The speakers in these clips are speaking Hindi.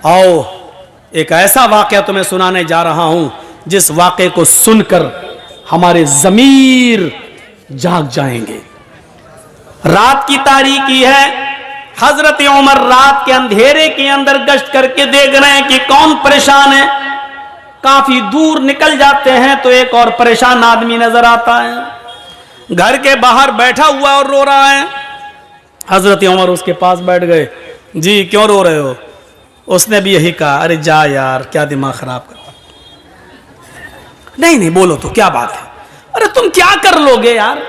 आओ एक ऐसा वाक़या तुम्हें सुनाने जा रहा हूं जिस वाक़े को सुनकर हमारे ज़मीर जाग जाएंगे। रात की तारीकी है। हजरत उमर रात के अंधेरे के अंदर गश्त करके देख रहे हैं कि कौन परेशान है। काफी दूर निकल जाते हैं तो एक और परेशान आदमी नजर आता है, घर के बाहर बैठा हुआ और रो रहा है। हजरत उमर उसके पास बैठ गए। जी क्यों रो रहे हो? उसने भी यही कहा, अरे जा यार क्या दिमाग खराब कर। नहीं नहीं बोलो तो क्या बात है? अरे तुम क्या कर लोगे यार,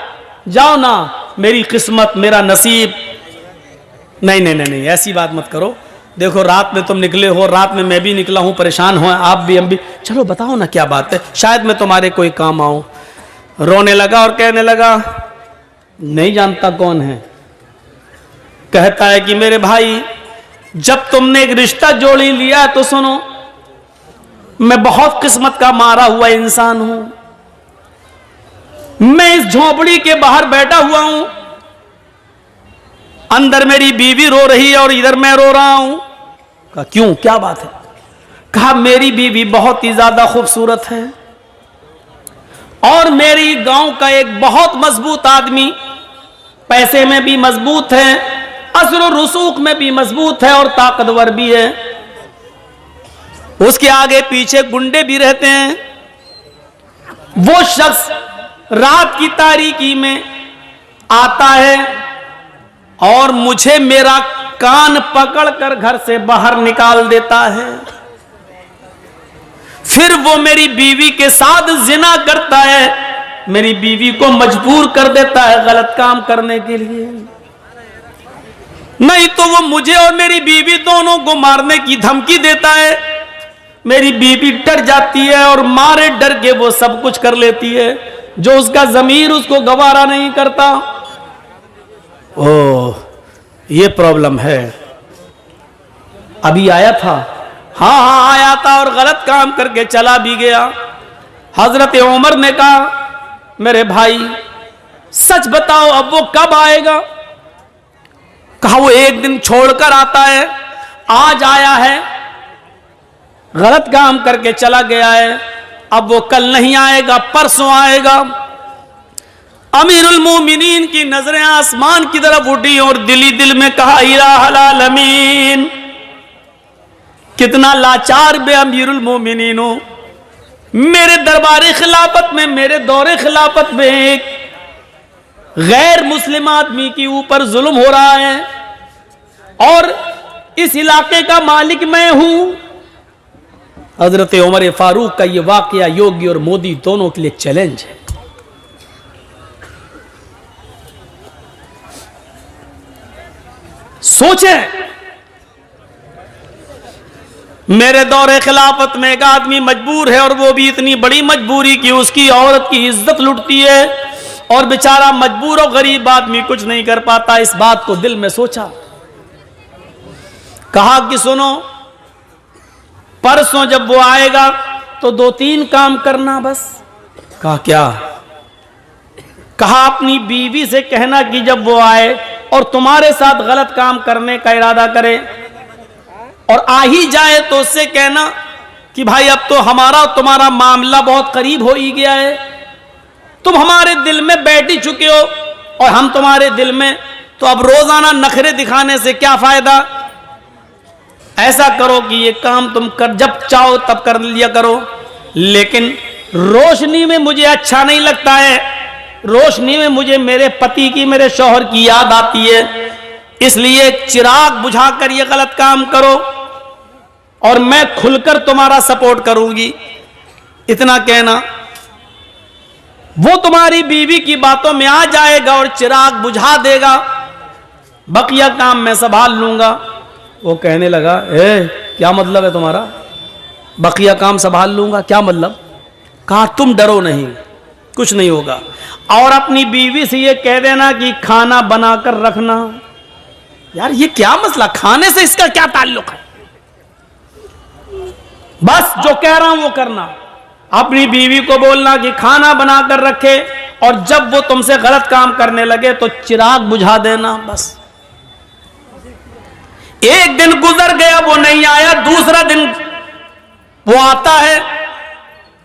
जाओ ना, मेरी किस्मत मेरा नसीब। नहीं नहीं नहीं नहीं ऐसी बात मत करो। देखो रात में तुम निकले हो, रात में मैं भी निकला हूं, परेशान हो आप भी हम भी। चलो बताओ ना क्या बात है, शायद मैं तुम्हारे कोई काम आऊं। रोने लगा और कहने लगा, नहीं जानता कौन है। कहता है कि मेरे भाई जब तुमने एक रिश्ता जोड़ी लिया तो सुनो, मैं बहुत किस्मत का मारा हुआ इंसान हूं। मैं इस झोपड़ी के बाहर बैठा हुआ हूं, अंदर मेरी बीवी रो रही है और इधर मैं रो रहा हूं। कहा क्यों क्या बात है? कहा मेरी बीवी बहुत ही ज्यादा खूबसूरत है और मेरी गांव का एक बहुत मजबूत आदमी, पैसे में भी मजबूत है, असर और रसूख में भी मजबूत है और ताकतवर भी है। उसके आगे पीछे गुंडे भी रहते हैं। वो शख्स रात की तारीकी में आता है और मुझे मेरा कान पकड़कर घर से बाहर निकाल देता है। फिर वो मेरी बीवी के साथ जिना करता है, मेरी बीवी को मजबूर कर देता है गलत काम करने के लिए। नहीं तो वो मुझे और मेरी बीवी दोनों को मारने की धमकी देता है। मेरी बीवी डर जाती है और मारे डर के वो सब कुछ कर लेती है जो उसका ज़मीर उसको गवारा नहीं करता। ओह ये प्रॉब्लम है। अभी आया था? हाँ आया था और गलत काम करके चला भी गया। हजरत उमर ने कहा मेरे भाई सच बताओ अब वो कब आएगा? कहा वो एक दिन छोड़कर आता है, आज आया है, गलत काम करके चला गया है, अब वो कल नहीं आएगा, परसों आएगा। अमीरुल मोमिनीन की नजरें आसमान की तरफ उठी और दिली दिल में कहा इलाहुल आलमीन, कितना लाचार बे अमीरुल मोमिनीन हो। मेरे दरबार खिलाफत में, मेरे दौरे खिलाफत में एक गैर मुस्लिम आदमी के ऊपर जुल्म हो रहा है और इस इलाके का मालिक मैं हूं। हजरत उमर फारूक का यह वाकया योगी और मोदी दोनों के लिए चैलेंज है। सोचें, मेरे दौरे खिलाफत में एक आदमी मजबूर है और वो भी इतनी बड़ी मजबूरी कि उसकी औरत की इज्जत लुटती है और बेचारा मजबूर और गरीब आदमी कुछ नहीं कर पाता। इस बात को दिल में सोचा, कहा कि सुनो परसों जब वो आएगा तो 2-3 काम करना बस। कहा क्या? कहा अपनी बीवी से कहना कि जब वो आए और तुम्हारे साथ गलत काम करने का इरादा करे और आ ही जाए तो उससे कहना कि भाई अब तो हमारा और तुम्हारा मामला बहुत करीब हो ही गया है, तुम हमारे दिल में बैठ ही चुके हो और हम तुम्हारे दिल में, तो अब रोजाना नखरे दिखाने से क्या फायदा। ऐसा करो कि ये काम तुम कर जब चाहो तब कर लिया करो, लेकिन रोशनी में मुझे अच्छा नहीं लगता है, रोशनी में मुझे मेरे पति की, मेरे शौहर की याद आती है, इसलिए चिराग बुझाकर ये गलत काम करो और मैं खुलकर तुम्हारा सपोर्ट करूंगी। इतना कहना, वो तुम्हारी बीवी की बातों में आ जाएगा और चिराग बुझा देगा, बकिया काम मैं संभाल लूंगा। वो कहने लगा क्या मतलब है तुम्हारा, बकिया काम संभाल लूंगा क्या मतलब? कहा तुम डरो नहीं, कुछ नहीं होगा और अपनी बीवी से ये कह देना कि खाना बनाकर रखना। यार ये क्या मसला, खाने से इसका क्या ताल्लुक है? बस जो कह रहा हूं वो करना। अपनी बीवी को बोलना कि खाना बनाकर रखे और जब वो तुमसे गलत काम करने लगे तो चिराग बुझा देना बस। एक दिन गुजर गया, वो नहीं आया, दूसरे दूसरा दिन वो आता है,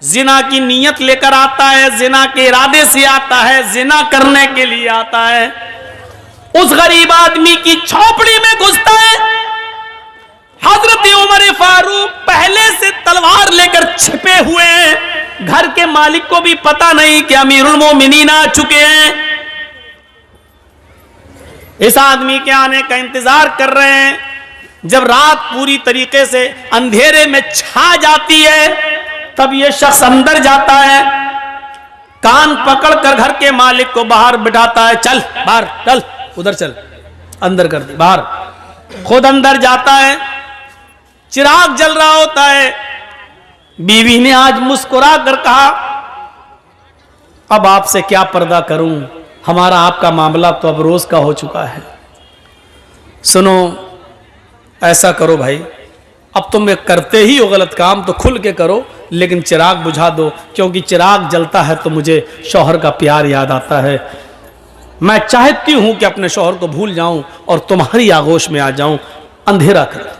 जिना की नीयत लेकर आता है, जिना के इरादे से आता है, जिना करने के लिए आता है। उस गरीब आदमी की झोपड़ी में घुसता है। हजरत उमर फारूक पहले से तलवार लेकर छिपे हुए हैं। घर के मालिक को भी पता नहीं कि अमीरुल मोमिनीन आ चुके हैं। इस आदमी के आने का इंतजार कर रहे हैं। जब रात पूरी तरीके से अंधेरे में छा जाती है, तब यह शख्स अंदर जाता है, कान पकड़कर घर के मालिक को बाहर बिठाता है। चल बाहर, चल उधर चल, अंदर कर दी बाहर। खुद अंदर जाता है। चिराग जल रहा होता है। बीवी ने आज मुस्कुरा कर कहा, अब आपसे क्या पर्दा करूं, हमारा आपका मामला तो अब रोज का हो चुका है। सुनो, ऐसा करो भाई, अब तुम करते ही हो गलत काम तो खुल के करो, लेकिन चिराग बुझा दो, क्योंकि चिराग जलता है तो मुझे शौहर का प्यार याद आता है। मैं चाहती हूं कि अपने शौहर को भूल जाऊं और तुम्हारी आगोश में आ जाऊं। अंधेरा कर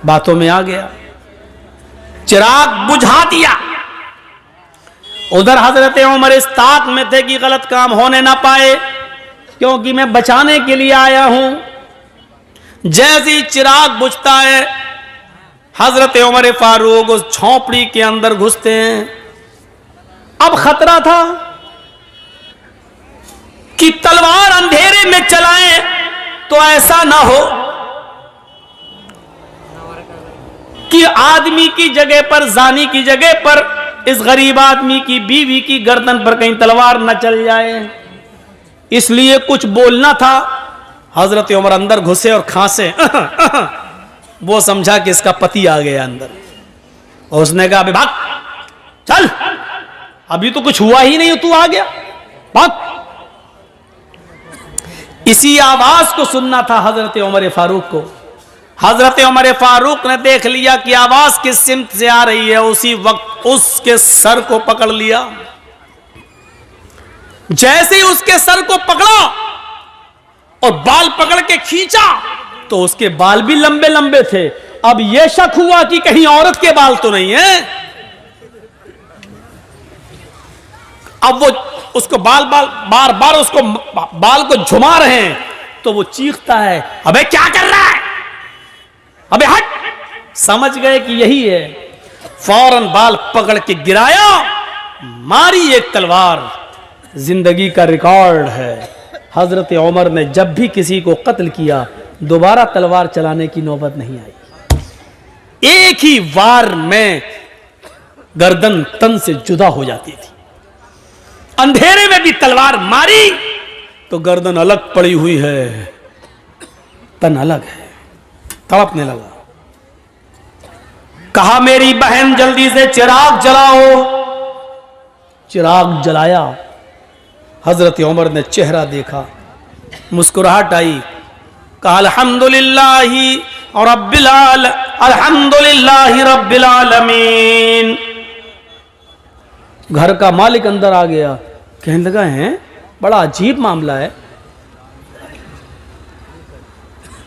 बातों में आ गया, चिराग बुझा दिया। उधर हजरत उमर इस ताक में थे कि गलत काम होने ना पाए, क्योंकि मैं बचाने के लिए आया हूं। जैसे ही चिराग बुझता है, हजरत उमर फारूक उस झोंपड़ी के अंदर घुसते हैं। अब खतरा था कि तलवार अंधेरे में चलाएं तो ऐसा ना हो कि आदमी की जगह पर, जानी की जगह पर इस गरीब आदमी की बीवी की गर्दन पर कहीं तलवार न चल जाए। इसलिए कुछ बोलना था। हजरत उमर अंदर घुसे और खांसे। वो समझा कि इसका पति आ गया अंदर, और उसने कहा अभी भाग, चल, अभी तो कुछ हुआ ही नहीं, तू आ गया, भाग। इसी आवाज को सुनना था हजरत उमर फारूक को। हजरत उमर फारूक ने देख लिया कि आवाज किस सिमत से आ रही है। उसी वक्त उसके सर को पकड़ लिया। जैसे ही उसके सर को पकड़ा और बाल पकड़ के खींचा, तो उसके बाल भी लंबे लंबे थे। अब यह शक हुआ कि कहीं औरत के बाल तो नहीं है। अब वो उसको बार बार उसको बाल को झुमा रहे हैं, तो वो चीखता है, अबे क्या कर रहा है, अबे हट। समझ गए कि यही है। फौरन बाल पकड़ के गिराया, मारी एक तलवार। जिंदगी का रिकॉर्ड है, हजरत उमर ने जब भी किसी को कत्ल किया, दोबारा तलवार चलाने की नौबत नहीं आई। एक ही वार में गर्दन तन से जुदा हो जाती थी। अंधेरे में भी तलवार मारी तो गर्दन अलग पड़ी हुई है, तन अलग है, तड़पने लगा। कहा मेरी बहन जल्दी से चिराग जलाओ। चिराग जलाया। हजरत उमर ने चेहरा देखा, मुस्कुराहट आई। कहा अल्हम्दुलिल्लाहि रब्बिल आलमीन। घर का मालिक अंदर आ गया, कहने लगा है बड़ा अजीब मामला है।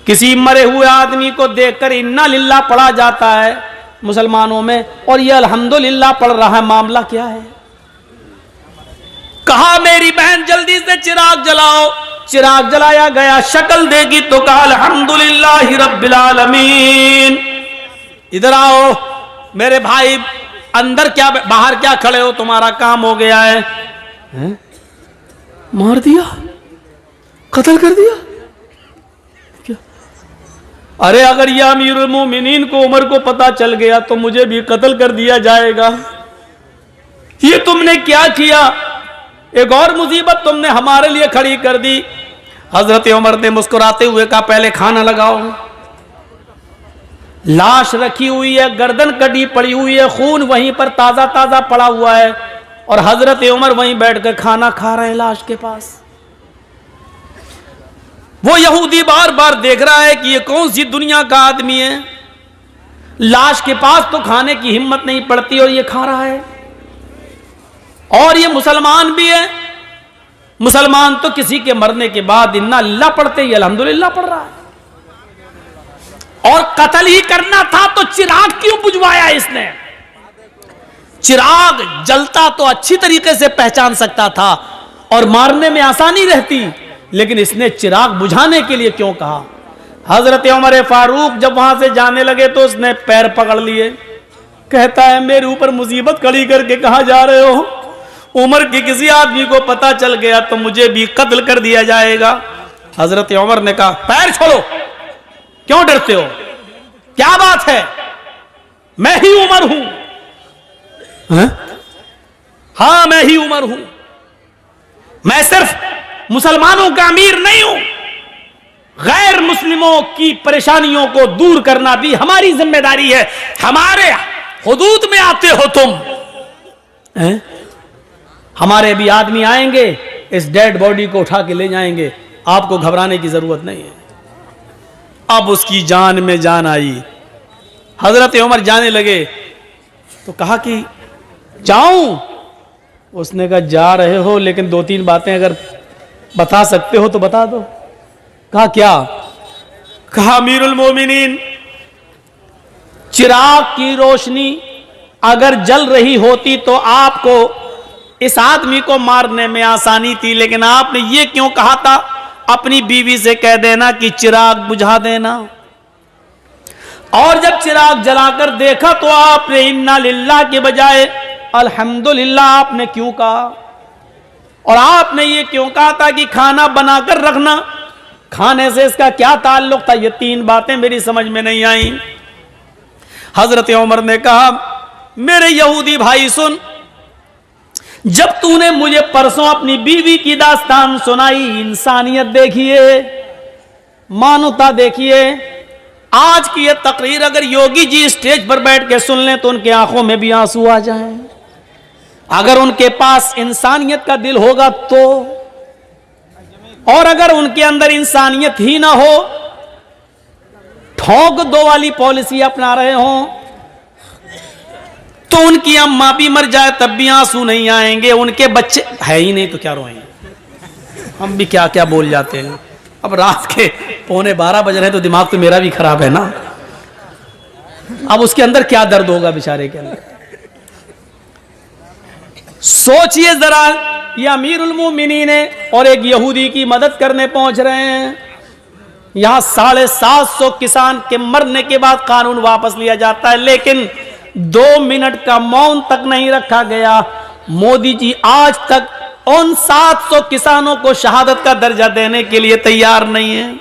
किसी मरे हुए आदमी को देखकर इन्ना लिल्लाह पढ़ा जाता है मुसलमानों में, और यह अल्हम्दुलिल्लाह पढ़ रहा है, मामला क्या है? कहा मेरी बहन जल्दी से चिराग जलाओ। चिराग जलाया गया। शक्ल देगी तो कहा अल्हम्दुलिल्लाहि रब्बिल आलमीन। इधर आओ मेरे भाई, अंदर क्या बाहर क्या खड़े हो, तुम्हारा काम हो गया है। हैं? मार दिया, कत्ल कर दिया क्या? अरे अगर यह अमीरुल मोमिनीन को, उमर को पता चल गया तो मुझे भी कत्ल कर दिया जाएगा। ये तुमने क्या किया? एक और मुसीबत तुमने हमारे लिए खड़ी कर दी। हजरत उमर ने मुस्कुराते हुए कहा पहले खाना लगाओ। लाश रखी हुई है, गर्दन कटी पड़ी हुई है, खून वहीं पर ताजा ताजा पड़ा हुआ है, और हजरत उमर वहीं बैठकर खाना खा रहे हैं लाश के पास। वो यहूदी बार बार देख रहा है कि ये कौन सी दुनिया का आदमी है, लाश के पास तो खाने की हिम्मत नहीं पड़ती और ये खा रहा है। और ये मुसलमान भी है। मुसलमान तो किसी के मरने के बाद इन्ना लिल्लाह पढ़ते ही अल्हम्दुलिल्लाह पढ़ रहा है। और कत्ल ही करना था तो चिराग क्यों बुझवाया इसने? चिराग जलता तो अच्छी तरीके से पहचान सकता था और मारने में आसानी रहती, लेकिन इसने चिराग बुझाने के लिए क्यों कहा? हजरत उमर फारूक जब वहां से जाने लगे तो उसने पैर पकड़ लिए। कहता है मेरे ऊपर मुसीबत खड़ी करके कहां जा रहे हो? उमर के किसी आदमी को पता चल गया तो मुझे भी कत्ल कर दिया जाएगा। हजरत उमर ने कहा पैर छोड़ो, क्यों डरते हो? क्या बात है? मैं ही उमर हूं। हां मैं ही उमर हूं। मैं सिर्फ मुसलमानों का अमीर नहीं हूं, गैर मुस्लिमों की परेशानियों को दूर करना भी हमारी जिम्मेदारी है। हमारे हुदूद में आते हो तुम, हमारे भी आदमी आएंगे, इस डेड बॉडी को उठा के ले जाएंगे, आपको घबराने की जरूरत नहीं है। अब उसकी जान में जान आई। हजरत उमर जाने लगे तो कहा कि जाऊं? उसने कहा जा रहे हो, लेकिन 2-3 बातें अगर बता सकते हो तो बता दो। कहा क्या? कहा अमीरुल मोमिनीन, चिराग की रोशनी अगर जल रही होती तो आपको इस आदमी को मारने में आसानी थी, लेकिन आपने ये क्यों कहा था? अपनी बीवी से कह देना कि चिराग बुझा देना। और जब चिराग जलाकर देखा तो आपने इन्ना लिल्लाह के बजाय अल्हम्दुलिल्लाह आपने क्यों कहा? और आपने ये क्यों कहा था कि खाना बनाकर रखना? खाने से इसका क्या ताल्लुक था? ये 3 बातें मेरी समझ में नहीं आई। हजरत उमर ने कहा मेरे यहूदी भाई सुन, जब तूने मुझे परसों अपनी बीवी की दास्तान सुनाई, इंसानियत देखिए, मानवता देखिए, आज की ये तकरीर अगर योगी जी स्टेज पर बैठ के सुन लें तो उनके आंखों में भी आंसू आ जाएं। अगर उनके पास इंसानियत का दिल होगा तो, और अगर उनके अंदर इंसानियत ही ना हो, ठोक दो वाली पॉलिसी अपना रहे हों, तो उनकी अम्मा भी मर जाए तब भी आंसू नहीं आएंगे। उनके बच्चे है ही नहीं तो क्या रोएंगे? हम भी क्या क्या बोल जाते हैं। अब रात के 11:15 बज रहे हैं तो दिमाग तो मेरा भी खराब है ना। अब उसके अंदर क्या दर्द होगा बेचारे के अंदर? सोचिए जरा, ये अमीरुल मोमिनीन है और एक यहूदी की मदद करने पहुंच रहे हैं। यहां 750 किसान के मरने के बाद कानून वापस लिया जाता है, लेकिन 2 मिनट का मौन तक नहीं रखा गया। मोदी जी आज तक उन 700 किसानों को शहादत का दर्जा देने के लिए तैयार नहीं है।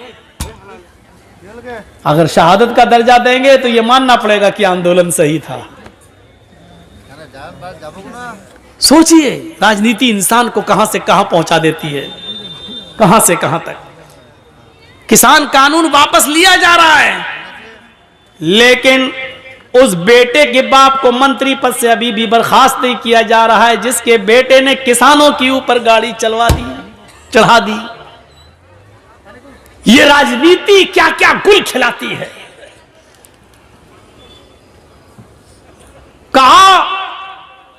अगर शहादत का दर्जा देंगे तो यह मानना पड़ेगा कि आंदोलन सही था। सोचिए राजनीति इंसान को कहां से कहां पहुंचा देती है, कहां से कहां तक। किसान कानून वापस लिया जा रहा है, लेकिन उस बेटे के बाप को मंत्री पद से अभी भी बर्खास्त नहीं किया जा रहा है, जिसके बेटे ने किसानों के ऊपर गाड़ी चढ़ा दी। ये राजनीति क्या क्या गुल खिलाती है। कहा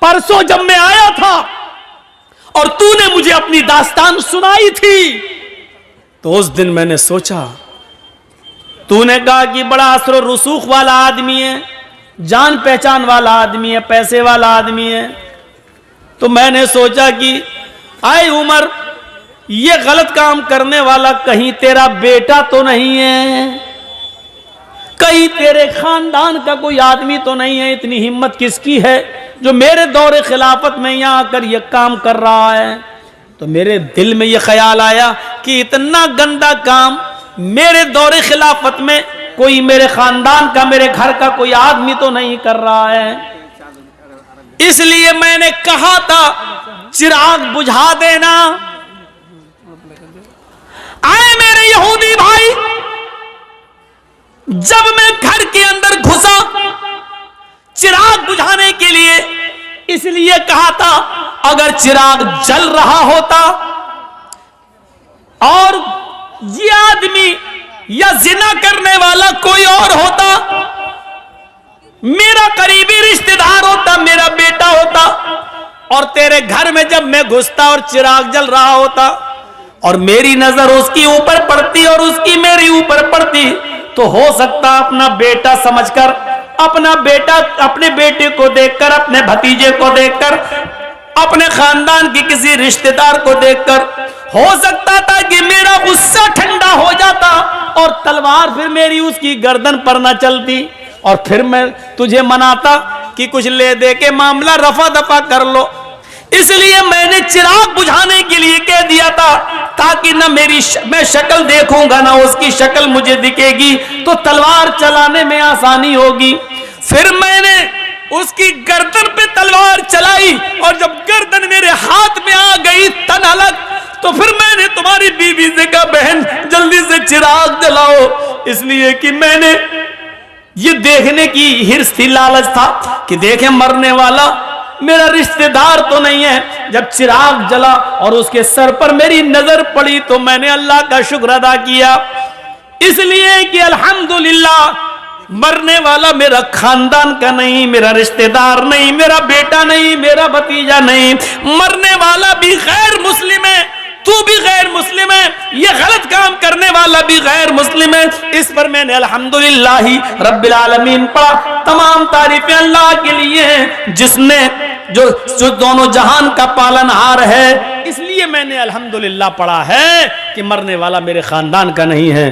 परसों जब मैं आया था और तूने मुझे अपनी दास्तान सुनाई थी तो उस दिन मैंने सोचा, तूने कहा कि बड़ा असर रसूख वाला आदमी है, जान पहचान वाला आदमी है, पैसे वाला आदमी है। तो मैंने सोचा कि आए उमर, ये गलत काम करने वाला कहीं तेरा बेटा तो नहीं है, कहीं तेरे खानदान का कोई आदमी तो नहीं है? इतनी हिम्मत किसकी है जो मेरे दौरे खिलाफत में यहां आकर यह काम कर रहा है? तो मेरे दिल में यह ख्याल आया कि इतना गंदा काम मेरे दौरे खिलाफत में कोई मेरे खानदान का, मेरे घर का कोई आदमी तो नहीं कर रहा है। इसलिए मैंने कहा था चिराग बुझा देना। आए मेरे यहूदी भाई, जब मैं घर के अंदर घुसा चिराग बुझाने के लिए, इसलिए कहा था अगर चिराग जल रहा होता और ये आदमी या जिना करने वाला कोई और होता, मेरा करीबी रिश्तेदार होता, मेरा बेटा होता, और तेरे घर में जब मैं घुसता और चिराग जल रहा होता और मेरी नजर उसके ऊपर पड़ती और उसकी मेरी ऊपर पड़ती, तो हो सकता अपना बेटा समझकर, अपना बेटा अपने बेटे को देखकर, अपने भतीजे को देखकर, अपने खानदान के किसी रिश्तेदार को देखकर हो सकता था कि मेरा गुस्सा ठंडा हो जाता और तलवार फिर मेरी उसकी गर्दन पर न चलती और फिर मैं तुझे मनाता कि कुछ ले दे के मामला रफा दफा कर लो। इसलिए मैंने चिराग बुझाने के लिए कह दिया था ताकि ना मैं शक्ल देखूंगा ना उसकी शक्ल मुझे दिखेगी, तो तलवार चलाने में आसानी होगी। फिर मैंने उसकी गर्दन पे तलवार चलाई और जब गर्दन मेरे हाथ में आ गई तन अलग, तो फिर मैंने तुम्हारी बीवी से कहा बहन जल्दी से चिराग जलाओ, इसलिए कि मैंने ये देखने की हिर्स थी, लालच था कि देखें मरने वाला मेरा रिश्तेदार तो नहीं है। जब चिराग जला और उसके सर पर मेरी नजर पड़ी तो मैंने अल्लाह का शुक्र अदा किया, इसलिए कि अल्हम्दुलिल्लाह मरने वाला मेरा खानदान का नहीं, मेरा रिश्तेदार नहीं, मेरा बेटा नहीं, मेरा भतीजा नहीं, मरने वाला भी गैर मुस्लिम है, तू भी गैर मुस्लिम है, ये गलत काम करने वाला भी गैर मुस्लिम है। इस पर मैंने अल्हम्दुलिल्लाह रब्बिल आलमीन पढ़ा। तमाम तारीफें अल्लाह के लिए हैं जिसने जो दोनों जहान का पालनहार है, इसलिए मैंने अल्हम्दुलिल्लाह पढ़ा है कि मरने वाला मेरे खानदान का नहीं है।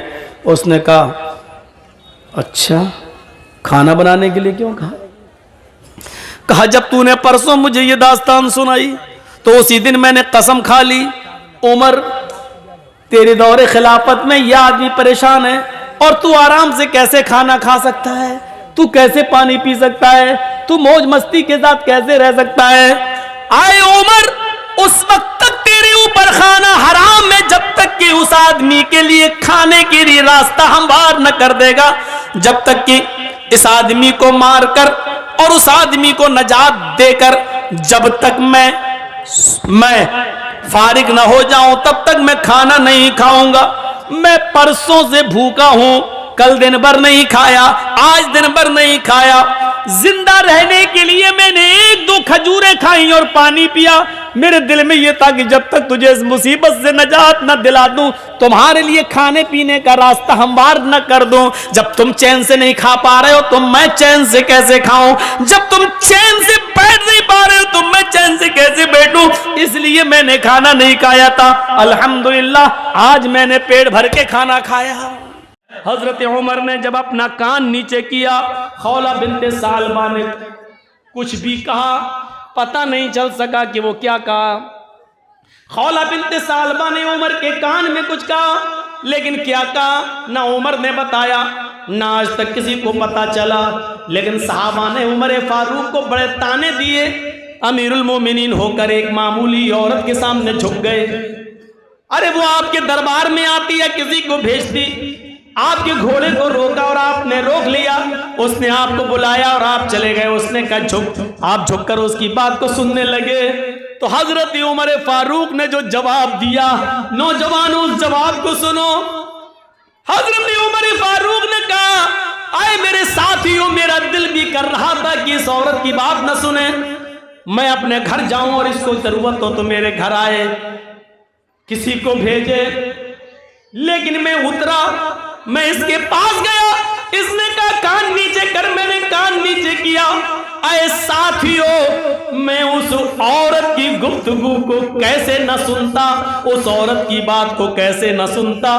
उसने कहा अच्छा खाना बनाने के लिए क्यों कहा? कहा जब तूने परसों मुझे ये दास्तान सुनाई तो उसी दिन मैंने कसम खा ली, उमर तेरे दौरे खिलाफत में यह आदमी परेशान है और तू आराम से कैसे खाना खा सकता है, तू कैसे पानी पी सकता है, तू मौज मस्ती के साथ कैसे रह सकता है। आए उमर, उस वक्त तक तेरे ऊपर खाना हराम है जब तक कि उस आदमी के लिए खाने के लिए रास्ता हमवार न कर देगा, जब तक कि इस आदमी को मारकर और उस आदमी को नजात देकर जब तक मैं फारिग न हो जाऊं तब तक मैं खाना नहीं खाऊंगा। मैं परसों से भूखा हूं, कल दिन भर नहीं खाया, आज दिन भर नहीं खाया। जिंदा रहने के लिए मैंने 1-2 खजूरें खाई और पानी पिया। मेरे दिल में यह था कि जब तक तुझे इस मुसीबत से नजात न दिला दूं, तुम्हारे लिए खाने पीने का रास्ता हमवार न कर दूं। जब तुम चैन से नहीं खा पा रहे हो तो मैं चैन से कैसे खाऊं? जब तुम चैन से बैठ नहीं पा रहे हो तो मैं चैन से कैसे बैठूं? इसलिए मैंने खाना नहीं खाया था। अल्हम्दुलिल्लाह आज मैंने पेट भर के खाना खाया। हजरत उमर ने जब अपना कान नीचे किया, खौला बिन्ते सालबा ने कुछ भी कहा, पता नहीं चल सका कि वो क्या कहा। खौला बिन्ते सालबा ने उमर के कान में कुछ कहा, लेकिन क्या कहा ना उमर ने बताया, ना आज तक किसी को पता चला। लेकिन सहाबा ने उमर फारूक को बड़े ताने दिए। अमीरुल मोमिनीन होकर एक मामूली औरत के सामने झुक गए। अरे वो आपके दरबार में आती है, किसी को भेजती, आपके घोड़े को रोका और आपने रोक लिया, उसने आपको बुलाया और आप चले गए। उसने कहा झुक, आप झुककर उसकी बात को सुनने लगे। तो हजरत उमर फारूक ने जो जवाब दिया, नौजवानों उस जवाब को सुनो। हजरत उमर फारूक ने कहा, आए मेरे साथियों, मेरा दिल भी कर रहा था कि इस औरत की बात न सुने, मैं अपने घर जाऊं और इसको जरूरत हो तो मेरे घर आए, किसी को भेजे। लेकिन मैं उतरा, मैं इसके पास गया, इसने कहा कान नीचे कर, मैंने कान नीचे किया। आए साथियों, मैं उस औरत की गुफ्तगू को कैसे न सुनता, उस औरत की बात को कैसे न सुनता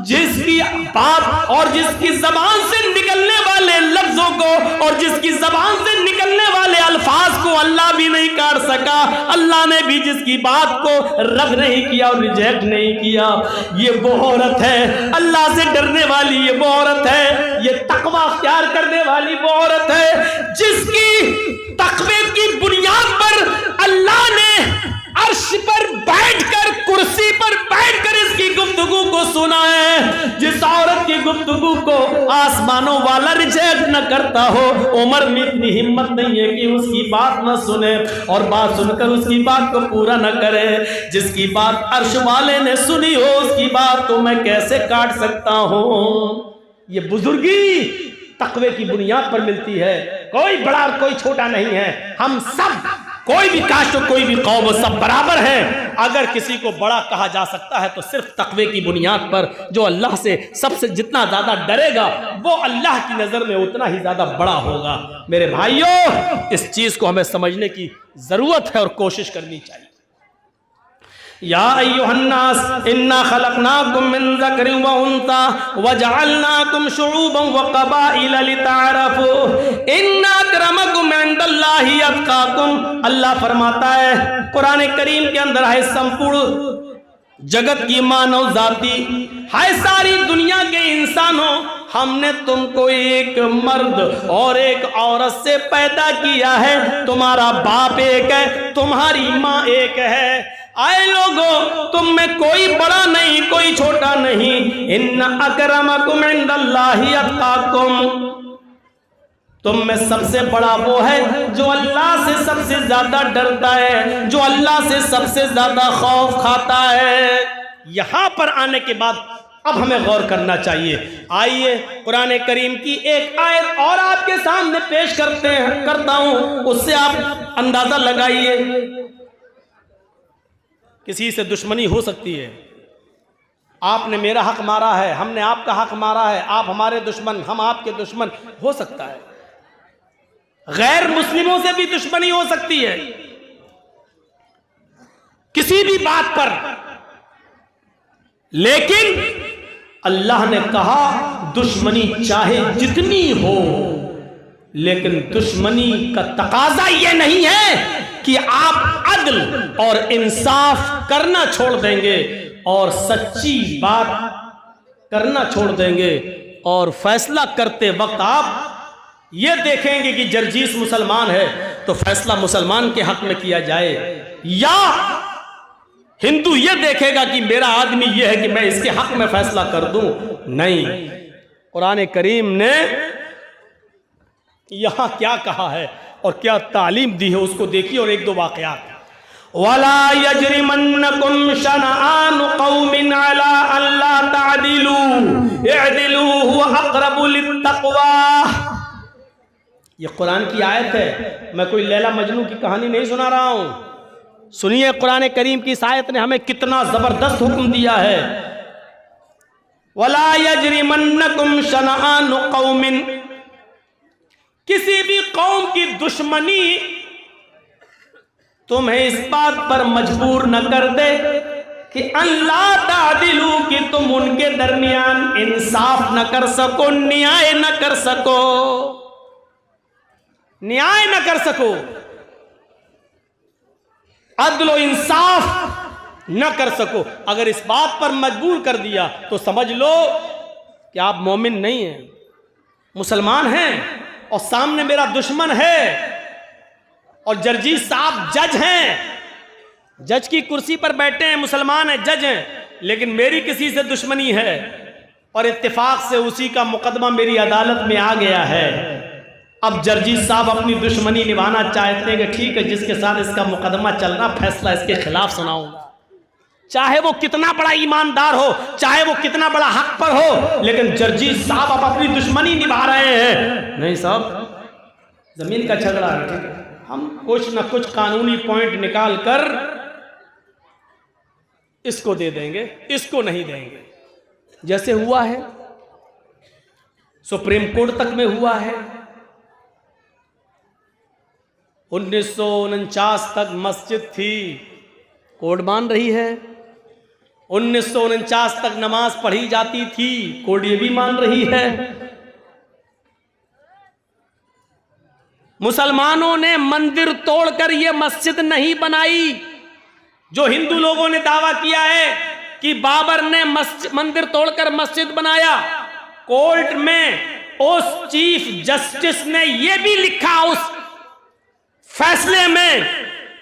जिसकी बात और जिसकी जबान से निकलने वाले लफ्जों को और जिसकी जबान से निकलने वाले अल्फाज को अल्लाह भी नहीं काट सका। अल्लाह ने भी जिसकी बात को रद्द नहीं किया और रिजेक्ट नहीं किया। ये वो औरत है अल्लाह से डरने वाली, ये वो औरत है, ये तकवा अख्तियार करने वाली वो औरत है जिसकी तकवे की बुनियाद पर अल्लाह ने अर्श पर बैठकर, कुर्सी पर बैठकर इसकी गुफ्तगू को सुना है। जिस औरत की गुफ्तगू को आसमानों वाला रिजेक्ट न करता हो, उमर में इतनी हिम्मत नहीं है कि उसकी बात न सुने और बात सुनकर उसकी बात को पूरा न करे। जिसकी बात अर्श वाले ने सुनी हो, उसकी बात को मैं कैसे काट सकता हूं? ये बुजुर्गी तकवे की बुनियाद पर मिलती है। कोई बड़ा और कोई छोटा नहीं है, हम सब, कोई भी कास्ट और कोई भी कौम, सब बराबर है। अगर किसी को बड़ा कहा जा सकता है तो सिर्फ तकवे की बुनियाद पर। जो अल्लाह से सबसे जितना ज्यादा डरेगा वो अल्लाह की नजर में उतना ही ज्यादा बड़ा होगा। मेरे भाइयों, इस चीज को हमें समझने की जरूरत है और कोशिश करनी चाहिए। या अय्युहन्नास इन्ना खलकनाकुम मिन ज़करिन व उन्सा व जअलनाकुम शुऊबन व क़बाइला लितअरफू इन्ना अक्रमकुम इंदल्लाहि अत्क़ाकुम। अल्लाह फरमाता है कुरान करीम के अंदर है संपूर्ण जगत की मानव जाति है, सारी दुनिया के इंसानों, हमने तुमको एक मर्द और एक औरत से पैदा किया है। तुम्हारा बाप एक है, तुम्हारी माँ एक है। आए लोगों, तुम में कोई बड़ा नहीं, कोई छोटा नहीं। इन्ना अकरमकुम इंदल्लाहि अत्क़ाकुम। तुम में सबसे बड़ा वो है जो अल्लाह से सबसे ज्यादा डरता है, जो अल्लाह से सबसे ज्यादा खौफ खाता है। यहां पर आने के बाद अब हमें गौर करना चाहिए। आइए कुरान करीम की एक आयत और आपके सामने पेश करता हूं, उससे आप अंदाजा लगाइए। किसी से दुश्मनी हो सकती है, आपने मेरा हक मारा है, हमने आपका हक मारा है, आप हमारे दुश्मन, हम आपके दुश्मन, हो सकता है। गैर मुस्लिमों से भी दुश्मनी हो सकती है किसी भी बात पर, लेकिन अल्लाह ने कहा दुश्मनी चाहे जितनी हो, लेकिन दुश्मनी का तकाजा यह नहीं है कि आप अदल और इंसाफ करना छोड़ देंगे और सच्ची बात करना छोड़ देंगे और फैसला करते वक्त आप ये देखेंगे कि जर्जीस मुसलमान है तो फैसला मुसलमान के हक में किया जाए, या हिंदू ये देखेगा कि मेरा आदमी ये है कि मैं इसके हक में फैसला कर दूं। नहीं, कुरान करीम ने यहां क्या कहा है और क्या तालीम दी है उसको देखिए। और एक दो वाकयात। वला यजरिमन्नकुम शनआन कौमिन अला अल्ला तअदिलू इअदिलू हुवा अक़रबु लित्तक़वा। ये कुरान की आयत है, मैं कोई लैला मजनू की कहानी नहीं सुना रहा हूं। सुनिए कुरान करीम की इस आयत ने हमें कितना जबरदस्त हुक्म दिया है। वला यजरिमन्नकुम शनआन कौमिन, किसी भी कौम की दुश्मनी तुम्हें इस बात पर मजबूर न कर दे कि अल्लाह तादिलू, कि तुम उनके दरमियान इंसाफ न कर सको, न्याय न कर सको, न्याय न कर सको, अदल और इंसाफ न कर सको। अगर इस बात पर मजबूर कर दिया तो समझ लो कि आप मोमिन नहीं हैं, मुसलमान हैं और सामने मेरा दुश्मन है और जर्जीस साहब जज हैं, जज की कुर्सी पर बैठे हैं, मुसलमान हैं, जज हैं, लेकिन मेरी किसी से दुश्मनी है और इत्तेफाक से उसी का मुकदमा मेरी अदालत में आ गया है। अब जर्जीस साहब अपनी दुश्मनी निभाना चाहते हैं कि ठीक है, जिसके साथ इसका मुकदमा चलना, फैसला इसके खिलाफ सुनाऊंगा, चाहे वो कितना बड़ा ईमानदार हो, चाहे वो कितना बड़ा हक पर हो, लेकिन जर्जीस साहब अब अपनी दुश्मनी निभा रहे हैं। नहीं साहब, जमीन का झगड़ा है, ठीक है, हम कुछ ना कुछ कानूनी पॉइंट निकाल कर इसको दे देंगे, इसको नहीं देंगे। जैसे हुआ है सुप्रीम कोर्ट तक में हुआ है। 1949 तक मस्जिद थी, कोर्ट मान रही है। 1949 तक नमाज पढ़ी जाती थी, कोर्ट ये भी मान रही है। मुसलमानों ने मंदिर तोड़कर ये मस्जिद नहीं बनाई। जो हिंदू लोगों ने दावा किया है कि बाबर ने मंदिर तोड़कर मस्जिद बनाया, कोर्ट में उस चीफ जस्टिस ने यह भी लिखा उस फैसले में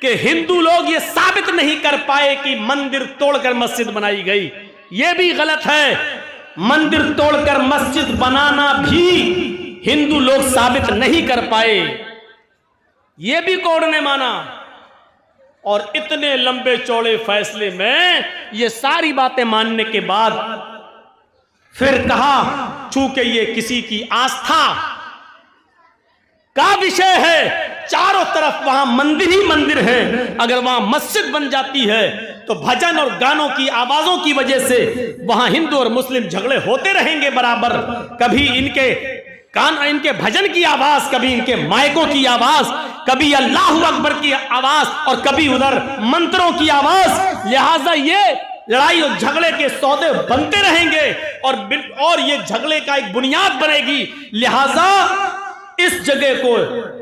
कि हिंदू लोग ये साबित नहीं कर पाए कि मंदिर तोड़कर मस्जिद बनाई गई। यह भी गलत है। मंदिर तोड़कर मस्जिद बनाना भी हिंदू लोग साबित नहीं कर पाए, यह भी कोर्ट ने माना। और इतने लंबे चौड़े फैसले में ये सारी बातें मानने के बाद फिर कहा, चूंकि ये किसी की आस्था का विषय है, चारों तरफ वहां मंदिर ही मंदिर है, अगर वहां मस्जिद बन जाती है तो भजन और गानों की आवाजों की वजह से वहां हिंदू और मुस्लिम झगड़े होते रहेंगे बराबर। कभी इनके भजन की आवाज, कभी इनके माइकों की आवाज, कभी अल्लाहू अकबर की आवाज और कभी उधर मंत्रों की आवाज। लिहाजा ये लड़ाई और झगड़े के सौदे बनते रहेंगे और ये झगड़े का एक बुनियाद बनेगी। लिहाजा इस जगह को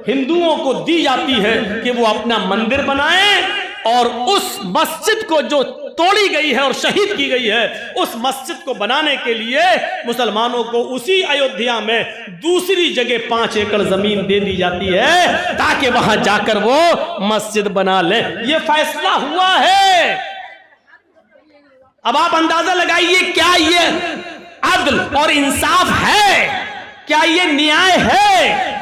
हिंदुओं को दी जाती है कि वो अपना मंदिर बनाएं और उस मस्जिद को जो तोड़ी गई है और शहीद की गई है, उस मस्जिद को बनाने के लिए मुसलमानों को उसी अयोध्या में दूसरी जगह 5 एकड़ जमीन दे दी जाती है ताकि वहां जाकर वो मस्जिद बना ले। ये फैसला हुआ है। अब आप अंदाजा लगाइए, क्या ये अदल और इंसाफ है? क्या ये न्याय है?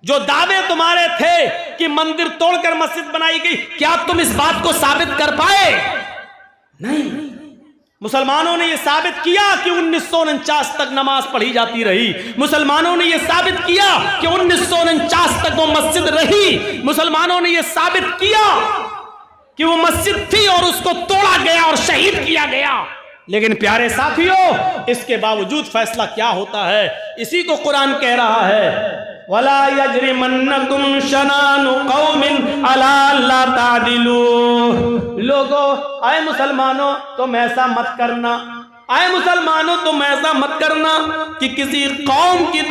जो दावे तुम्हारे थे कि मंदिर तोड़कर मस्जिद बनाई गई, क्या तुम इस बात को साबित कर पाए? नहीं। मुसलमानों ने यह साबित किया कि 1949 तक नमाज पढ़ी जाती रही। मुसलमानों ने यह साबित किया कि 1949 तक वो मस्जिद रही। मुसलमानों ने यह साबित किया कि वो मस्जिद थी और उसको तोड़ा गया और शहीद किया गया। लेकिन प्यारे साथियों, इसके बावजूद फैसला क्या होता है? इसी को कुरान कह रहा है, वला यजरिमन्नकुम शनानु कौमिन अला अल्ला तादिलू। लोगों, आए मुसलमानों, तुम ऐसा मत करना, आए मुसलमानों तुम ऐसा मत करना कि किसी कौम की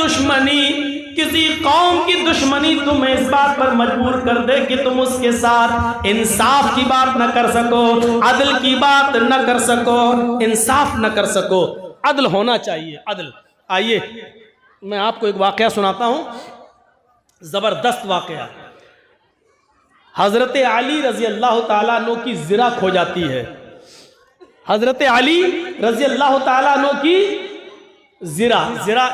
दुश्मनी तुम्हें इस बात पर मजबूर कर दे कि तुम उसके साथ इंसाफ की बात न कर सको, अदल की बात न कर सको, इंसाफ न कर सको। अदल होना चाहिए, अदल। आइए मैं आपको एक वाकया सुनाता हूं, जबरदस्त वाकया। हजरत अली रजी अल्लाह ताला अन्हु की जिरा खो जाती है। हजरत अली रजी अल्लाह ताला अन्हु की जिरा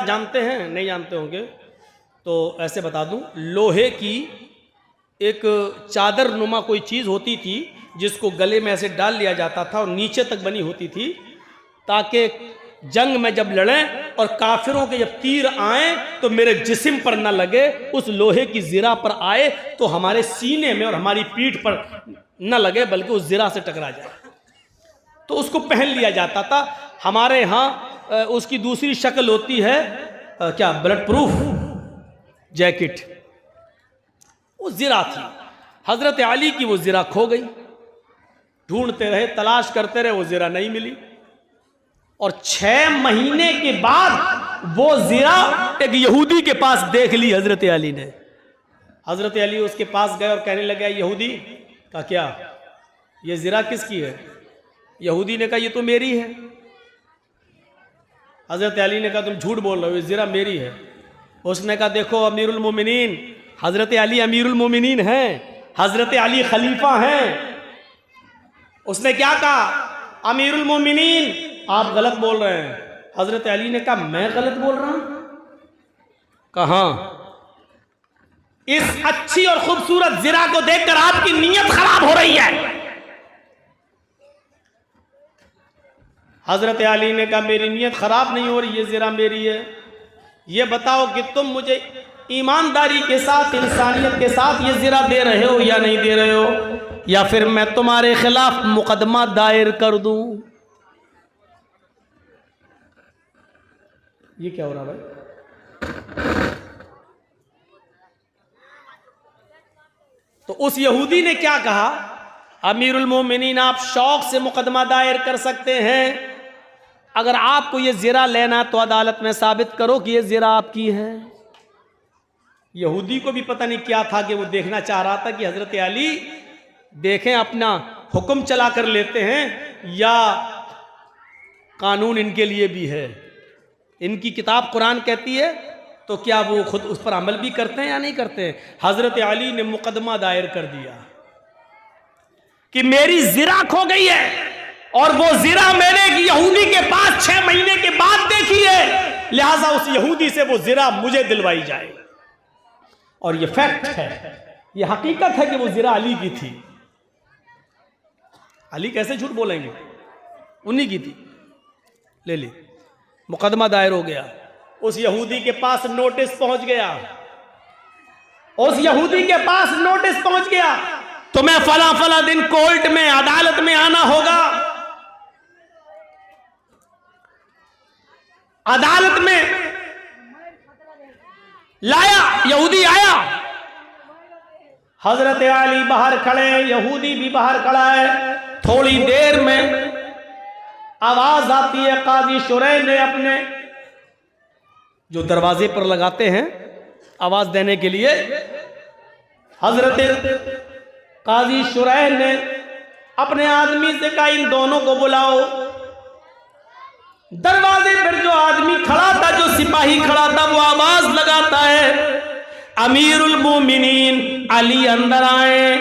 जानते हैं? नहीं जानते होंगे तो ऐसे बता दूं, लोहे की एक चादर नुमा कोई चीज़ होती थी जिसको गले में ऐसे डाल लिया जाता था और नीचे तक बनी होती थी ताकि जंग में जब लड़ें और काफिरों के जब तीर आए तो मेरे जिस्म पर न लगे, उस लोहे की जिरा पर आए तो हमारे सीने में और हमारी पीठ पर न लगे बल्कि उस जिरा से टकरा जाए। तो उसको पहन लिया जाता था। हमारे यहाँ उसकी दूसरी शक्ल होती है क्या, ब्लड प्रूफ जैकेट। वो जिरा थी। हजरत अली की वो जिरा खो गई। ढूंढते रहे, तलाश करते रहे, वो जिरा नहीं मिली। और 6 महीने के बाद वो जिरा एक यहूदी के पास देख ली हजरत अली ने। हजरत अली उसके पास गए और कहने लगे, यहूदी का क्या, ये जिरा किसकी है? यहूदी ने कहा, ये तो मेरी है। हजरत अली ने कहा, तुम झूठ बोल रहे हो, ये जिरा मेरी है। उसने कहा, देखो अमीरुल मोमिनीन, हजरत अली अमीरुल मोमिनीन हैं, हजरत अली खलीफा हैं। उसने क्या कहा, अमीरुल मोमिनीन आप गलत बोल रहे हैं। हजरत अली ने कहा, मैं गलत बोल रहा हूं? कहा, इस अच्छी और खूबसूरत जिरा को देखकर आपकी नीयत खराब हो रही है। हजरत अली ने कहा, मेरी नीयत खराब नहीं हो रही, ये जिरा मेरी है। ये बताओ कि तुम मुझे ईमानदारी के साथ, इंसानियत के साथ ये जिरा दे रहे हो या नहीं दे रहे हो, या फिर मैं तुम्हारे खिलाफ मुकदमा दायर कर दूं। ये क्या हो रहा भाई? तो उस यहूदी ने क्या कहा, अमीरुल मोमिनीन आप शौक से मुकदमा दायर कर सकते हैं, अगर आपको ये जिरा लेना तो अदालत में साबित करो कि ये जिरा आपकी है। यहूदी को भी पता नहीं क्या था कि वो देखना चाह रहा था कि हजरत अली देखें अपना हुक्म चला कर लेते हैं या कानून इनके लिए भी है। इनकी किताब कुरान कहती है तो क्या वो खुद उस पर अमल भी करते हैं या नहीं करते हैं? हजरत अली ने मुकदमा दायर कर दिया कि मेरी जिरा खो गई है और वो जिरा मैंने एक यहूदी के पास 6 महीने के बाद देखी है, लिहाजा उस यहूदी से वो जिरा मुझे दिलवाई जाए। और ये फैक्ट है, ये हकीकत है कि वो जिरा अली की थी। अली कैसे झूठ बोलेंगे, उन्हीं की थी। ले ली, मुकदमा दायर हो गया। उस यहूदी के पास नोटिस पहुंच गया, उस यहूदी के पास नोटिस पहुंच गया तुम्हें फला फला दिन कोर्ट में, अदालत में आना होगा। अदालत में लाया, यहूदी आया, हजरत अली बाहर खड़े, यहूदी भी बाहर खड़ा है। थोड़ी देर में आवाज आती है, काजी शुरैह ने अपने जो दरवाजे पर लगाते हैं आवाज देने के लिए, हजरत काजी शुरैह ने अपने आदमी से कहा इन दोनों को बुलाओ। दरवाजे पर जो आदमी खड़ा था, जो सिपाही खड़ा था, वो आवाज लगाता है, अमीरुल मोमिनीन अली अंदर आए।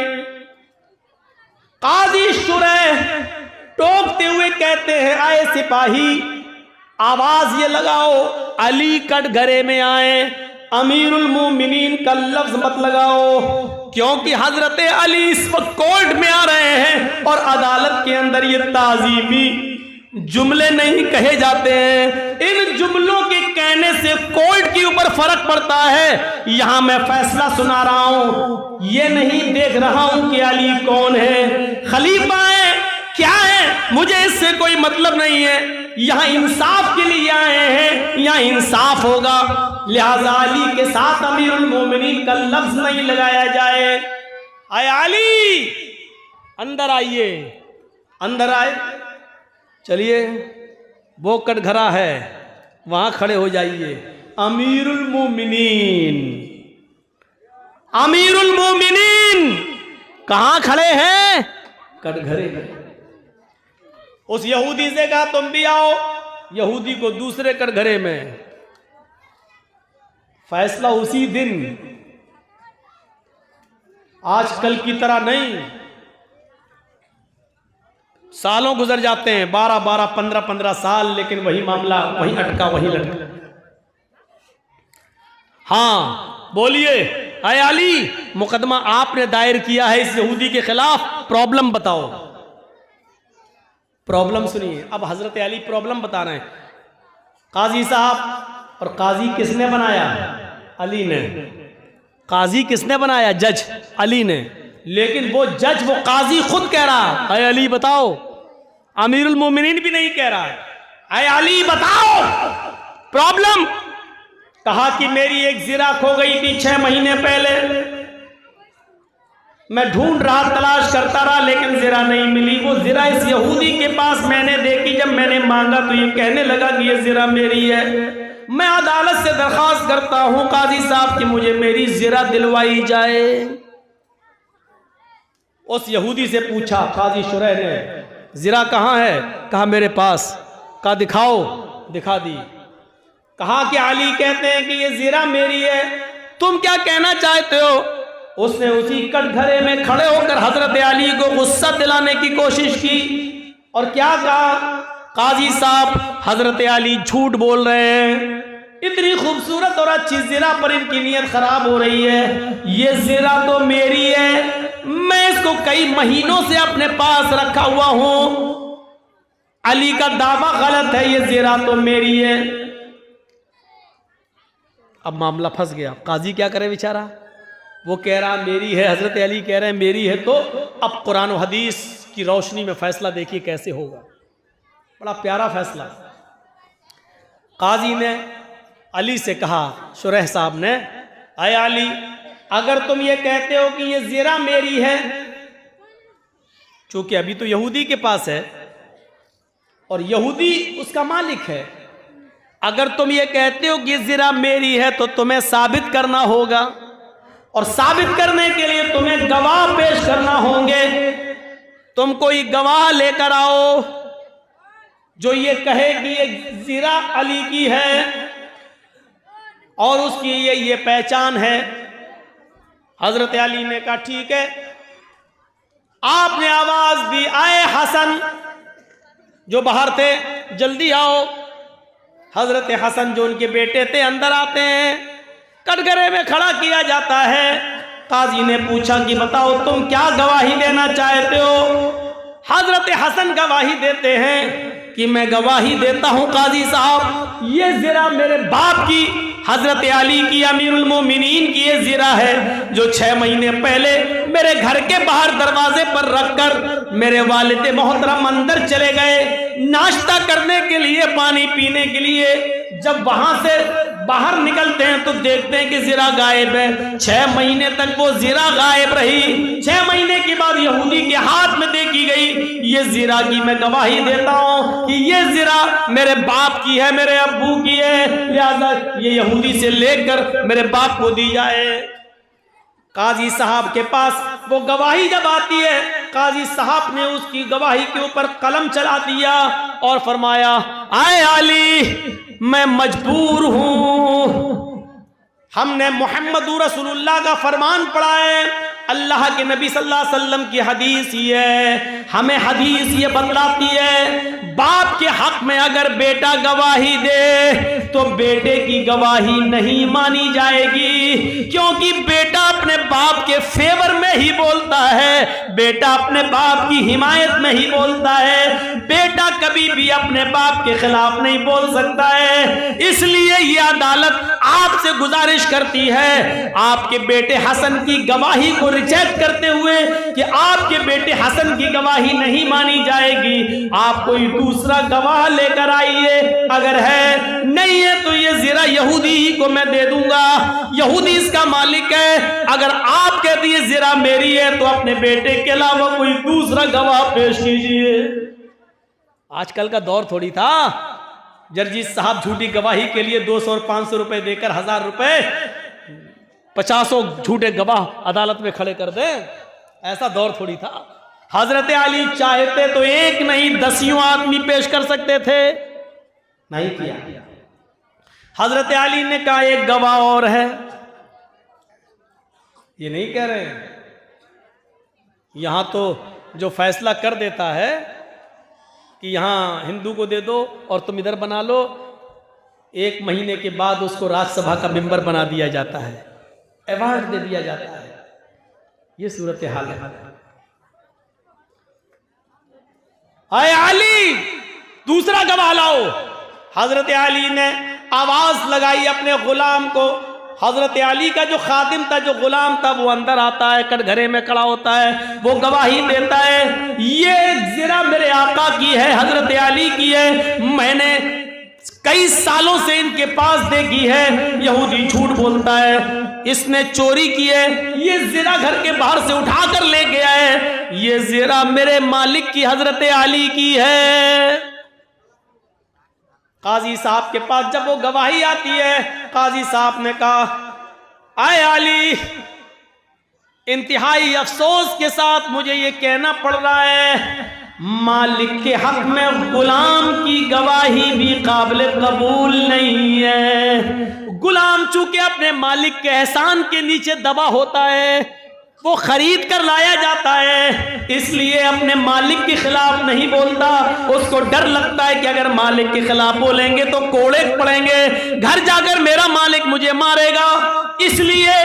काजी शुरैह टोकते हुए कहते हैं, आए सिपाही, आवाज ये लगाओ, अली कटघरे में आए, अमीरुल मोमिनीन का लफ्ज मत लगाओ, क्योंकि हजरत अली इस वक्त कोर्ट में आ रहे हैं और अदालत के अंदर ये ताजीमी जुमले नहीं कहे जाते हैं। इन जुमलों के कहने से कोर्ट के ऊपर फर्क पड़ता है। यहां मैं फैसला सुना रहा हूं, ये नहीं देख रहा हूं कि अली कौन है, खलीफा है, क्या है, मुझे इससे कोई मतलब नहीं है। यहां इंसाफ के लिए आए हैं, यहां इंसाफ होगा, लिहाजा अली के साथ अमीरुल मोमिनीन का लफ्ज नहीं लगाया जाए। आए अली, अंदर आइए। अंदर आए, चलिए वो कटघरा है, वहां खड़े हो जाइए। अमीरुल मोमिनीन, अमीरुल मोमिनीन कहां खड़े हैं? कटघरे में। उस यहूदी से कहा तुम भी आओ, यहूदी को दूसरे कटघरे में। फैसला उसी दिन, आजकल की तरह नहीं। सालों गुजर जाते हैं, 12-12, 15-15 साल, लेकिन वही मामला वही अटका, वही लटका। हाँ बोलिए, आए अली, मुकदमा आपने दायर किया है इस यहूदी के खिलाफ, प्रॉब्लम बताओ। प्रॉब्लम सुनिए। अब हजरत अली प्रॉब्लम बता रहे हैं। काजी साहब, और काजी किसने बनाया? अली ने। काजी किसने बनाया? जज अली ने। लेकिन वो जज, वो काजी खुद कह रहा है अली बताओ, अमीरुल मोमिनीन भी नहीं कह रहा है, अरे अली बताओ प्रॉब्लम। कहा कि मेरी एक जिरा खो गई थी 6 महीने पहले, मैं ढूंढ रहा, तलाश करता रहा, लेकिन जिरा नहीं मिली। वो जिरा इस यहूदी के पास मैंने देखी, जब मैंने मांगा तो ये कहने लगा कि ये जिरा मेरी है। मैं अदालत से दरखास्त करता हूं काजी साहब कि मुझे मेरी जिरा दिलवाई जाए। उस यहूदी से पूछा काजी शुरैह ने, जिरा कहाँ है? कहा मेरे पास। कहा दिखाओ, दिखा दी। कहा कि अली कहते हैं कि ये जिरा मेरी है, तुम क्या कहना चाहते हो? उसने उसी कटघरे में खड़े होकर हजरत अली को गुस्सा दिलाने की कोशिश की और क्या कहा, काजी साहब हजरत अली झूठ बोल रहे हैं, इतनी खूबसूरत और अच्छी जिरा पर इनकी नीयत खराब हो रही है। ये जिरा तो मेरी है, मैं इसको कई महीनों से अपने पास रखा हुआ हूं। अली का दावा गलत है, ये जिरा तो मेरी है। अब मामला फंस गया। काजी क्या करे बेचारा, वो कह रहा मेरी है, हजरत अली कह रहे हैं मेरी है। तो अब कुरान और हदीस की रोशनी में फैसला देखिए कैसे होगा। बड़ा प्यारा फैसला। काजी ने अली से कहा, शुरैह साहब ने, आए अली, अगर तुम ये कहते हो कि ये जिरा मेरी है, चूंकि अभी तो यहूदी के पास है और यहूदी उसका मालिक है, अगर तुम ये कहते हो कि ये जिरा मेरी है तो तुम्हें साबित करना होगा, और साबित करने के लिए तुम्हें गवाह पेश करना होंगे। तुम कोई गवाह लेकर आओ जो ये कहे कि ये जिरा अली की है और उसकी ये पहचान है। हजरत अली ने कहा ठीक है। आपने आवाज दी, आए हसन, जो बाहर थे जल्दी आओ। हजरत हसन जो उनके बेटे थे अंदर आते हैं, कटघरे में खड़ा किया जाता है। काजी ने पूछा कि बताओ तुम क्या गवाही देना चाहते हो? हजरत हसन गवाही देते हैं कि मैं गवाही देता हूं काजी साहब, ये जिरा मेरे बाप की, हजरत अली की, अमीरुल मोमिनीन की ये जिरा है जो 6 महीने पहले मेरे घर के बाहर दरवाजे पर रखकर मेरे वालिद मोहतरम अंदर चले गए नाश्ता करने के लिए, पानी पीने के लिए। जब वहां से बाहर निकलते हैं तो देखते हैं कि जीरा गायब है। 6 महीने तक वो जीरा गायब रही। 6 महीने के बाद यहूदी के हाथ में देखी गई। ये जीरा की मैं गवाही देता हूं कि ये जीरा मेरे बाप की है, मेरे अब्बू की है, लिहाजा ये यहूदी से लेकर मेरे बाप को दी जाए। काजी साहब के पास वो गवाही जब आती है, काजी साहब ने उसकी गवाही के ऊपर कलम चला दिया और फरमाया, आए अली, मैं मजबूर हूं। हमने मोहम्मद रसूलुल्लाह का फरमान पढ़ा है, अल्लाह के नबी सल्लल्लाहु अलैहि वसल्लम की हदीस ही है, हमें हदीस ये बतलाती है बाप के हक में अगर बेटा गवाही दे तो बेटे की गवाही नहीं मानी जाएगी, क्योंकि बेटा अपने बाप के फेवर में ही बोलता है, बेटा अपने बाप की हिमायत में ही बोलता है, बेटा कभी भी अपने बाप के खिलाफ नहीं बोल सकता है। इसलिए ये अदालत आपसे गुजारिश करती है, आपके बेटे हसन की गवाही को रिजेक्ट करते हुए कि आपके बेटे हसन की गवाही नहीं मानी जाएगी, आप कोई दूसरा गवाह लेकर आइए, अगर है नहीं है तो ये जीरा यहूदी ही को मैं दे दूंगा, यहूदी इसका मालिक है। अगर आप कहते हैं जीरा मेरी है तो अपने बेटे के अलावा कोई दूसरा गवाह पेश कीजिए। आजकल का दौर थोड़ी था जर्जी साहब झूठी गवाही के लिए 200 और 500 रुपए देकर 1000 रुपए 50 झूठे गवाह अदालत में खड़े कर दें, ऐसा दौर थोड़ी था। हजरत अली चाहते तो एक नहीं 10 आदमी पेश कर सकते थे, नहीं किया। हजरत अली ने कहा एक गवाह और है, ये नहीं कह रहे, यहां तो जो फैसला कर देता है कि यहां हिंदू को दे दो और तुम इधर बना लो, 1 महीने के बाद उसको राज्यसभा का मेंबर बना दिया जाता है, अवार्ड दे दिया जाता है। ये सूरत हाल है। आए अली, दूसरा गवाह लाओ। हजरत अली ने आवाज लगाई अपने गुलाम को। हजरत अली का जो खादिम था, जो गुलाम था, वो अंदर आता है, कटघरे में खड़ा होता है, वो गवाही देता है ये जीरा मेरे आका की है, हजरत अली की है, मैंने कई सालों से इनके पास देखी है। यहूदी झूठ बोलता है, इसने चोरी की है, ये जीरा घर के बाहर से उठा कर ले गया है, ये जीरा मेरे मालिक की हजरत अली की है। काजी साहब के पास जब वो गवाही आती है, काजी साहब ने कहा, आए अली, इंतहाई अफसोस के साथ मुझे ये कहना पड़ रहा है, मालिक के हक में गुलाम की गवाही भी काबिल कबूल नहीं है। गुलाम चूंकि अपने मालिक के एहसान के नीचे दबा होता है, वो खरीद कर लाया जाता है, इसलिए अपने मालिक के खिलाफ नहीं बोलता। उसको डर लगता है कि अगर मालिक के खिलाफ बोलेंगे तो कोड़े पड़ेंगे, घर जाकर मेरा मालिक मुझे मारेगा, इसलिए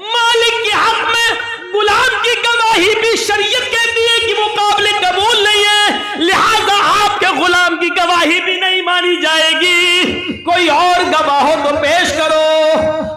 मालिक के हक में गुलाम की गवाही भी शरीयत कहती है कि वो काबिल कबूल नहीं है, लिहाजा आपके गुलाम की गवाही भी नहीं मानी जाएगी। कोई और गवाह हो तो पेश करो।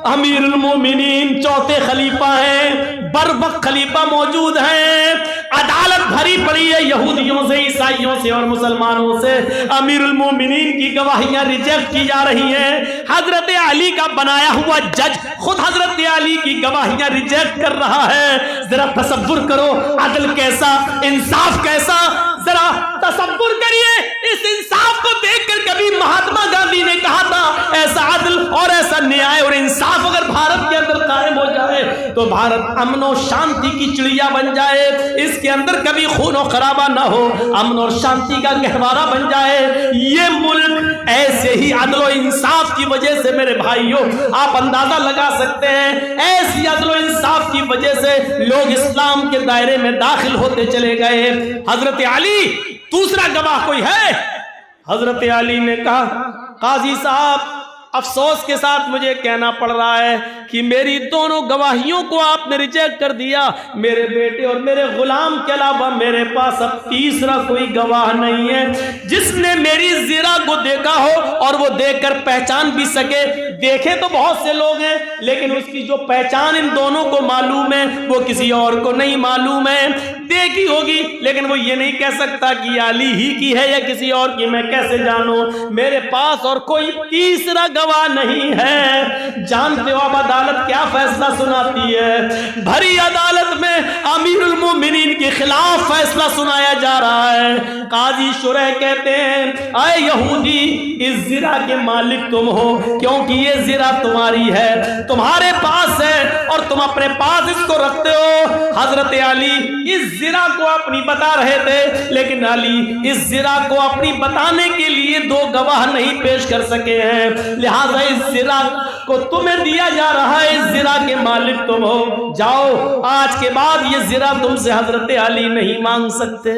अमीरुल मोमिनीन चौथे खलीफा हैं, बरवक्त खलीफा मौजूद हैं, अदालत भरी पड़ी है यहूदियों से, ईसाइयों से और मुसलमानों से। अमीरुल मोमिनीन की गवाहियां रिजेक्ट की जा रही हैं। हजरत अली का बनाया हुआ जज खुद हजरत अली की गवाहियां रिजेक्ट कर रहा है। जरा तसव्वुर करो अदल कैसा, इंसाफ कैसा, जरा तसव्वुर करिए। इस इंसाफ को देखकर कभी महात्मा गांधी ने कहा था, ऐसा अदल और ऐसा न्याय और इंसाफ अगर भारत के अंदर कायम हो जाए तो भारत अमन और शांति की चिड़िया बन जाए, इसके अंदर कभी खून और खराबा ना हो, अमन और शांति का गहवारा बन जाए। ये मुल्क ऐसे ही अदल और इंसाफ की वजह से, मेरे भाइयों, आप अंदाजा लगा सकते हैं, ऐसी अदल और इंसाफ की वजह से लोग इस्लाम के दायरे में दाखिल होते चले गए। हजरत अली, दूसरा गवाह कोई है? हजरत अली ने कहा, काजी साहब, अफसोस के साथ मुझे कहना पड़ रहा है कि मेरी दोनों गवाहियों को आपने रिजेक्ट कर दिया। मेरे बेटे और मेरे गुलाम के अलावा मेरे पास अब तीसरा कोई गवाह नहीं है जिसने मेरी जीरा को देखा हो और वो देखकर पहचान भी सके, देखे तो बहुत से लोग हैं, लेकिन उसकी जो पहचान इन दोनों को मालूम है वो किसी और को नहीं मालूम है। देखी होगी, लेकिन वो ये नहीं कह सकता कि अली ही की है या किसी और की, मैं कैसे जानूं? मेरे पास और कोई तीसरा गवाह नहीं है। जानते हो अब अदालत क्या फैसला सुनाती है? भरी अदालत में अमीरुल मोमिनीन के खिलाफ फैसला सुनाया जा रहा है। काजी शुरह कहते हैं, आए यहूदी, इस जिरा के मालिक तुम हो, क्योंकि ये जिरा तुम्हारी है, तुम्हारे पास है और तुम अपने पास इसको रखते हो। हजरत अली इस जिरा को अपनी बता रहे थे, लेकिन अली इस जिरा को अपनी बताने के लिए दो गवाह नहीं पेश कर सके हैं, लिहाजा इस जिरा को तुम्हें दिया जा रहा है। इस जिरा के मालिक तुम हो, जाओ, आज के बाद ये जिरा तुमसे हजरत अली नहीं मांग सकते।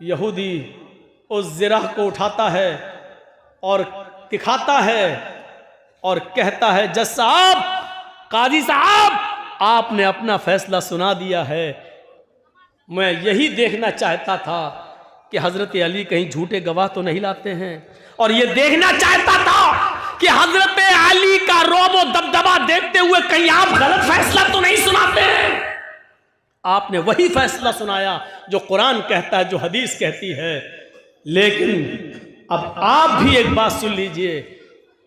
यहूदी उस जिरा को उठाता है और दिखाता है और कहता है, जज साहब, काजी साहब, आपने अपना फैसला सुना दिया है। मैं यही देखना चाहता था कि हजरत अली कहीं झूठे गवाह तो नहीं लाते हैं, और ये देखना चाहता था कि हजरत अली का रौब और दबदबा देखते हुए कहीं आप गलत फैसला तो नहीं सुनाते हैं। आपने वही फैसला सुनाया जो कुरान कहता है, जो हदीस कहती है। लेकिन अब आप भी एक बात सुन लीजिए,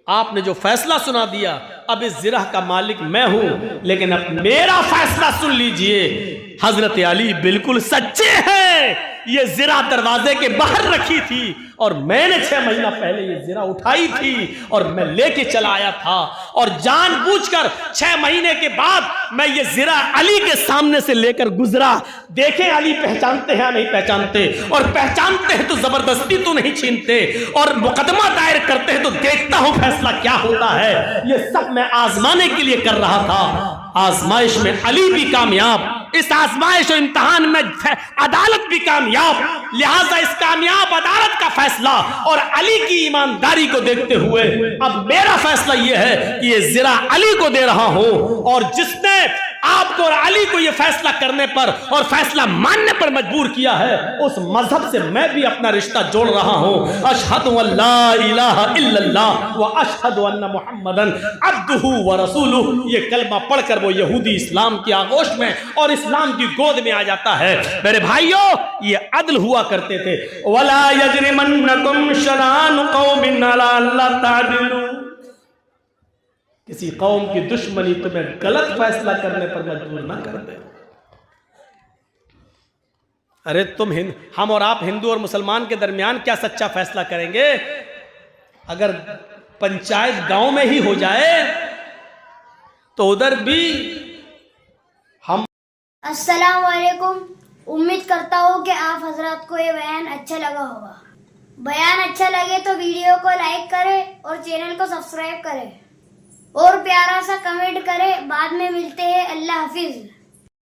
आपने जो फैसला सुना दिया, अब इस जिरा का मालिक मैं हूं, लेकिन अब मेरा फैसला सुन लीजिए। हजरत अली बिल्कुल सच्चे हैं। ये जिरा दरवाजे के बाहर रखी थी और मैंने 6 महीना पहले ये जिरा उठाई थी और मैं लेके चला आया था, और जानबूझकर 6 महीने के बाद मैं ये जिरा अली के सामने से लेकर गुजरा। देखें अली पहचानते हैं या नहीं पहचानते, और पहचानते हैं तो जबरदस्ती तो नहीं छीनते, और मुकदमा दायर करते हैं तो देखता हूं फैसला क्या होता है। ये सब मैं आजमाने के लिए कर रहा था। आजमाइश में अली भी कामयाब, इस आजमाइश और इम्तिहान में अदालत भी कामयाब। लिहाजा इस कामयाब अदालत का फैसला और अली की ईमानदारी को देखते हुए अब मेरा फैसला यह है कि ये जिरा अली को दे रहा हूं, और जिसने आपको और अली को यह फैसला करने पर और फैसला मानने पर मजबूर किया है, उस मजहब से मैं भी अपना रिश्ता जोड़ रहा हूं। अशहदु अल्ला इलाहा इल्लल्लाह व अशहदु अन्ना मुहम्मदन अब्दुहु व रसूलुहु। ये कलमा पढ़कर वो यहूदी इस्लाम की आगोश में और इस्लाम की गोद में आ जाता है। मेरे भाइयों, ये अदल हुआ करते थे। वला यजरिमन्नकुम शनानु कौमिन अला अल्ला तादिलु। किसी कौम की दुश्मनी तुम्हें गलत फैसला करने पर मजबूर ना कर दे। अरे हम और आप हिंदू और मुसलमान के दरमियान क्या सच्चा फैसला करेंगे? अगर पंचायत गांव में ही हो जाए तो उधर भी हम। अस्सलाम वालेकुम। उम्मीद करता हूँ कि आप हजरात को ये बयान अच्छा लगा होगा। बयान अच्छा लगे तो वीडियो को लाइक करें और चैनल को सब्सक्राइब करें और प्यारा सा कमेंट करें। बाद में मिलते हैं। अल्लाह हाफिज।